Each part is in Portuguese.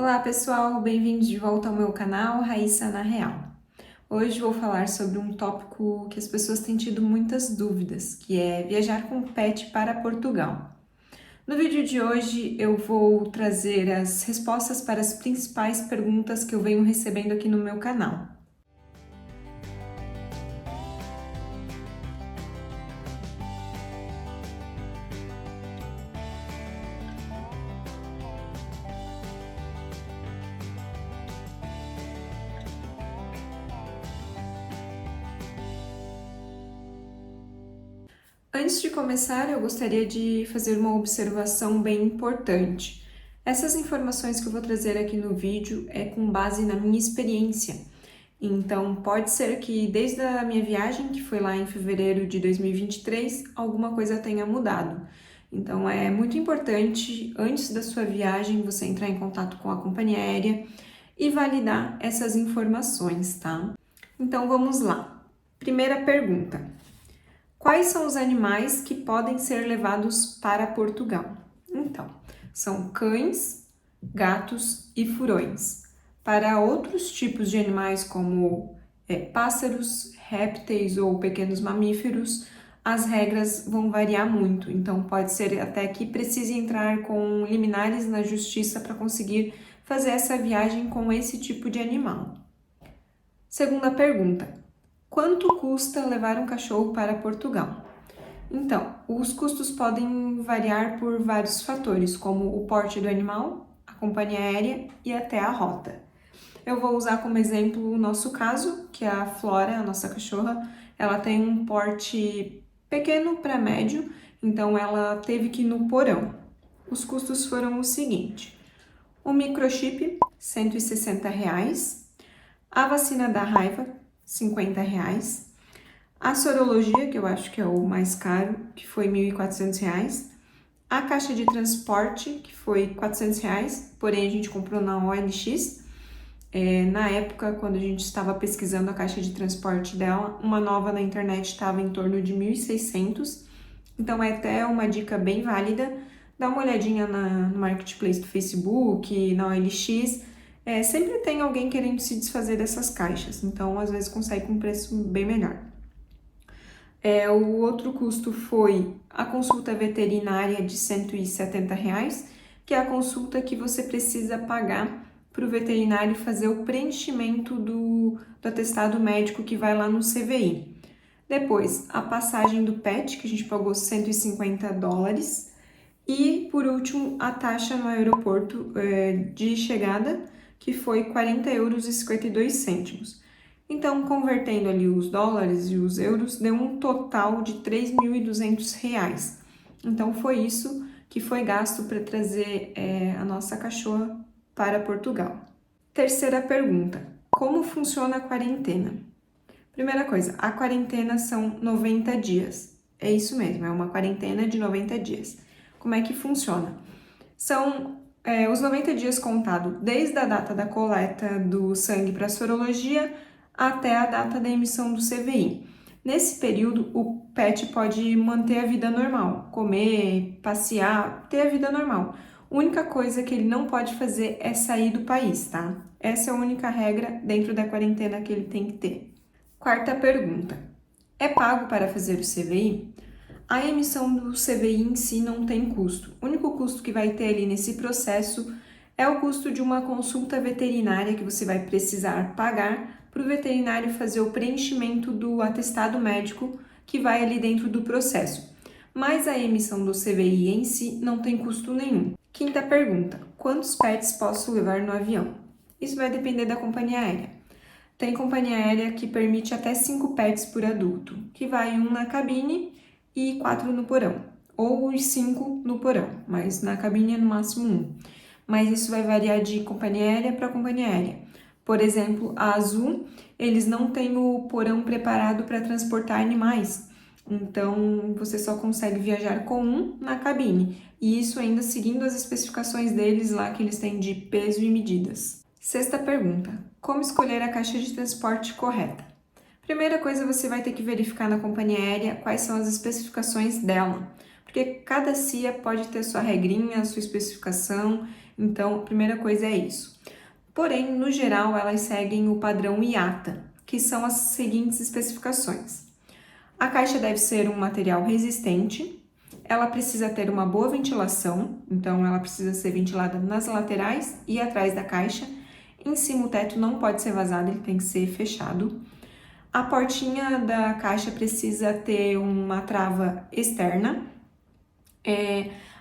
Olá pessoal, bem-vindos de volta ao meu canal Raíssa na Real. Hoje vou falar sobre um tópico que as pessoas têm tido muitas dúvidas, que é viajar com pet para Portugal. No vídeo de hoje eu vou trazer as respostas para as principais perguntas que eu venho recebendo aqui no meu canal. Antes de começar, eu gostaria de fazer uma observação bem importante. Essas informações que eu vou trazer aqui no vídeo é com base na minha experiência. Então, pode ser que desde a minha viagem, que foi lá em fevereiro de 2023, alguma coisa tenha mudado. Então, é muito importante, antes da sua viagem, você entrar em contato com a companhia aérea e validar essas informações, tá? Então, vamos lá. Primeira pergunta. Quais são os animais que podem ser levados para Portugal? Então, são cães, gatos e furões. Para outros tipos de animais, como pássaros, répteis ou pequenos mamíferos, as regras vão variar muito. Então, pode ser até que precise entrar com liminares na justiça para conseguir fazer essa viagem com esse tipo de animal. Segunda pergunta. Quanto custa levar um cachorro para Portugal? Então, os custos podem variar por vários fatores, como o porte do animal, a companhia aérea e até a rota. Eu vou usar como exemplo o nosso caso, que é a Flora, a nossa cachorra. Ela tem um porte pequeno para médio, então ela teve que ir no porão. Os custos foram o seguinte: o microchip, R$ 160, a vacina da raiva, R$ 50, a sorologia, que eu acho que é o mais caro, que foi R$ 1.400, a caixa de transporte, que foi R$ 400, porém a gente comprou na OLX. Na época, quando a gente estava pesquisando a caixa de transporte dela, uma nova na internet estava em torno de 1.600, então é até uma dica bem válida. Dá uma olhadinha no marketplace do Facebook, na OLX, sempre tem alguém querendo se desfazer dessas caixas, então às vezes consegue com um preço bem melhor. O outro custo foi a consulta veterinária de R$ 170, que é a consulta que você precisa pagar para o veterinário fazer o preenchimento do atestado médico que vai lá no CVI. Depois, a passagem do PET, que a gente pagou US$ 150. E, por último, a taxa no aeroporto de chegada, que foi € 40,52. Então, convertendo ali os dólares e os euros, deu um total de R$ 3.200. Então, foi isso que foi gasto para trazer a nossa cachorra para Portugal. Terceira pergunta: como funciona a quarentena? Primeira coisa, a quarentena são 90 dias. É isso mesmo, é uma quarentena de 90 dias. Como é que funciona? São os 90 dias contados desde a data da coleta do sangue para sorologia até a data da emissão do CVI. Nesse período, o pet pode manter a vida normal, comer, passear, ter a vida normal. A única coisa que ele não pode fazer é sair do país, tá? Essa é a única regra dentro da quarentena que ele tem que ter. Quarta pergunta: é pago para fazer o CVI? A emissão do CVI em si não tem custo. O único custo que vai ter ali nesse processo é o custo de uma consulta veterinária que você vai precisar pagar para o veterinário fazer o preenchimento do atestado médico que vai ali dentro do processo. Mas a emissão do CVI em si não tem custo nenhum. Quinta pergunta: quantos pets posso levar no avião? Isso vai depender da companhia aérea. Tem companhia aérea que permite até 5 pets por adulto, que vai um na cabine e 4 no porão, ou os 5 no porão, mas na cabine é no máximo 1. Mas isso vai variar de companhia aérea para companhia aérea. Por exemplo, a Azul, eles não têm o porão preparado para transportar animais, então você só consegue viajar com um na cabine, e isso ainda seguindo as especificações deles lá que eles têm de peso e medidas. Sexta pergunta: como escolher a caixa de transporte correta? Primeira coisa, você vai ter que verificar na companhia aérea quais são as especificações dela, porque cada CIA pode ter sua regrinha, sua especificação, Então, a primeira coisa é isso. Porém, no geral, elas seguem o padrão IATA, que são as seguintes especificações. A caixa deve ser um material resistente, ela precisa ter uma boa ventilação, então ela precisa ser ventilada nas laterais e atrás da caixa. Em cima o teto não pode ser vazado, ele tem que ser fechado. A portinha da caixa precisa ter uma trava externa.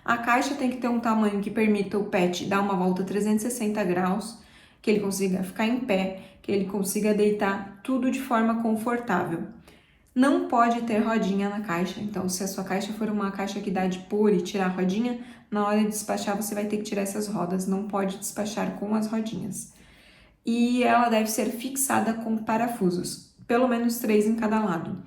A caixa tem que ter um tamanho que permita o pet dar uma volta 360 graus, que ele consiga ficar em pé, que ele consiga deitar, tudo de forma confortável. Não pode ter rodinha na caixa, então se a sua caixa for uma caixa que dá de pôr e tirar a rodinha, na hora de despachar você vai ter que tirar essas rodas, não pode despachar com as rodinhas. E ela deve ser fixada com parafusos, pelo menos 3 em cada lado.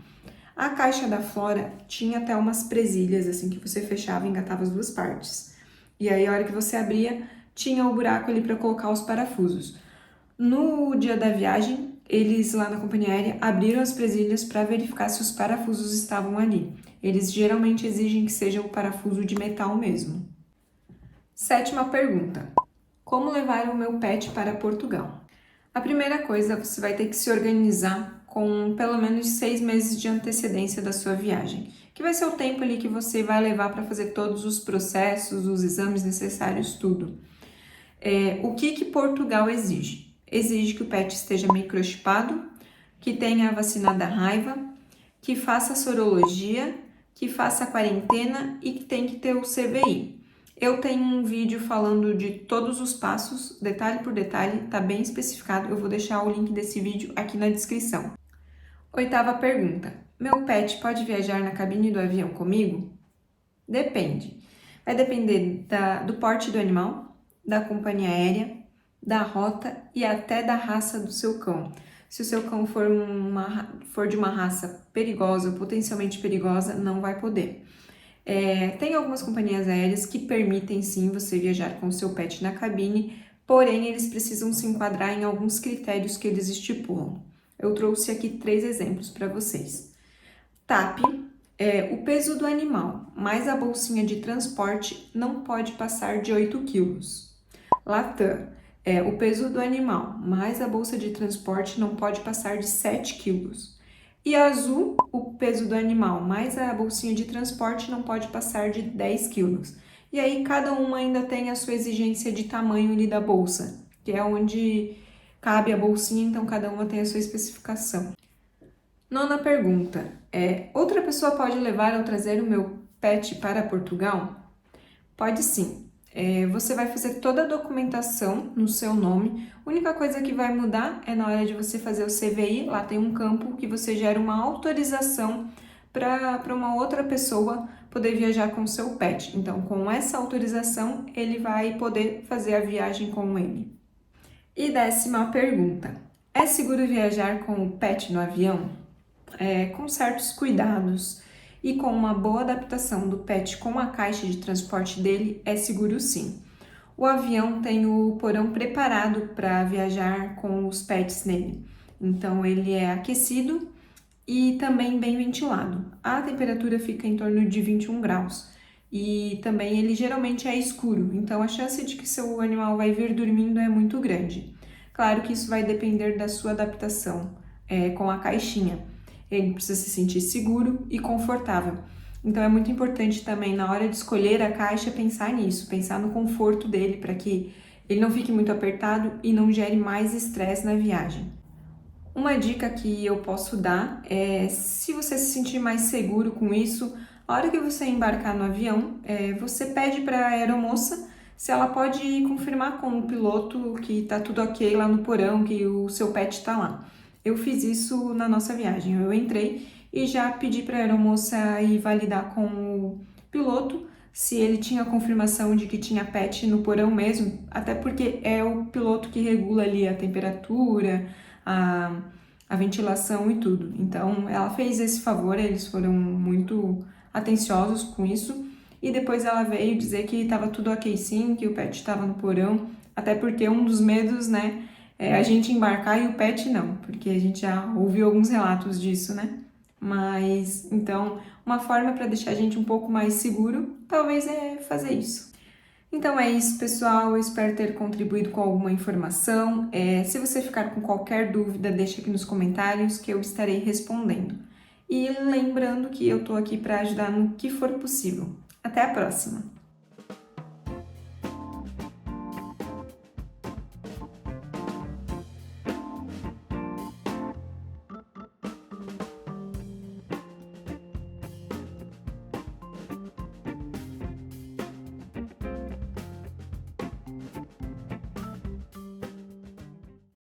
A caixa da Flora tinha até umas presilhas, assim, que você fechava e engatava as duas partes. E aí, a hora que você abria, tinha o buraco ali para colocar os parafusos. No dia da viagem, eles lá na companhia aérea abriram as presilhas para verificar se os parafusos estavam ali. Eles geralmente exigem que seja o parafuso de metal mesmo. Sétima pergunta: como levar o meu pet para Portugal? A primeira coisa, você vai ter que se organizar com pelo menos 6 meses de antecedência da sua viagem, que vai ser o tempo ali que você vai levar para fazer todos os processos, os exames necessários, tudo. O que Portugal exige? Exige que o pet esteja microchipado, que tenha a vacina da raiva, que faça sorologia, que faça quarentena e que tem que ter o CVI. Eu tenho um vídeo falando de todos os passos, detalhe por detalhe, tá bem especificado. Eu vou deixar o link desse vídeo aqui na descrição. Oitava pergunta: meu pet pode viajar na cabine do avião comigo? Depende. Vai depender do porte do animal, da companhia aérea, da rota e até da raça do seu cão. Se o seu cão for de uma raça perigosa ou potencialmente perigosa, não vai poder. Tem algumas companhias aéreas que permitem sim você viajar com o seu pet na cabine, porém eles precisam se enquadrar em alguns critérios que eles estipulam. Eu trouxe aqui 3 exemplos para vocês. TAP, o peso do animal mais a bolsinha de transporte não pode passar de 8 kg. Latam, o peso do animal mais a bolsa de transporte não pode passar de 7 kg. E Azul, o peso do animal mais a bolsinha de transporte não pode passar de 10 kg. E aí cada uma ainda tem a sua exigência de tamanho ali da bolsa, que é onde cabe a bolsinha, então cada uma tem a sua especificação. Nona pergunta: outra pessoa pode levar ou trazer o meu pet para Portugal? Pode sim. Você vai fazer toda a documentação no seu nome. A única coisa que vai mudar é na hora de você fazer o CVI. Lá tem um campo que você gera uma autorização para uma outra pessoa poder viajar com o seu pet. Então, com essa autorização, ele vai poder fazer a viagem com ele. E 10ª pergunta: é seguro viajar com o pet no avião? Com certos cuidados e com uma boa adaptação do pet com a caixa de transporte dele, é seguro sim. O avião tem o porão preparado para viajar com os pets nele, então ele é aquecido e também bem ventilado. A temperatura fica em torno de 21 graus e também ele geralmente é escuro, então a chance de que seu animal vai vir dormindo é muito grande. Claro que isso vai depender da sua adaptação com a caixinha. Ele precisa se sentir seguro e confortável. Então é muito importante também na hora de escolher a caixa pensar nisso, pensar no conforto dele para que ele não fique muito apertado e não gere mais estresse na viagem. Uma dica que eu posso dar é, se você se sentir mais seguro com isso, a hora que você embarcar no avião, você pede para a aeromoça se ela pode confirmar com o piloto que está tudo ok lá no porão, que o seu pet está lá. Eu fiz isso na nossa viagem. Eu entrei e já pedi para a aeromoça ir validar com o piloto se ele tinha confirmação de que tinha pet no porão mesmo, até porque é o piloto que regula ali a temperatura, a ventilação e tudo. Então, ela fez esse favor, eles foram muito atenciosos com isso. E depois ela veio dizer que estava tudo ok sim, que o pet estava no porão, até porque um dos medos, né, é a gente embarcar e o pet não, porque a gente já ouviu alguns relatos disso, né? Mas, então, uma forma para deixar a gente um pouco mais seguro, talvez é fazer isso. Então é isso, pessoal. Eu espero ter contribuído com alguma informação. Se você ficar com qualquer dúvida, deixa aqui nos comentários que eu estarei respondendo. E lembrando que eu estou aqui para ajudar no que for possível. Até a próxima!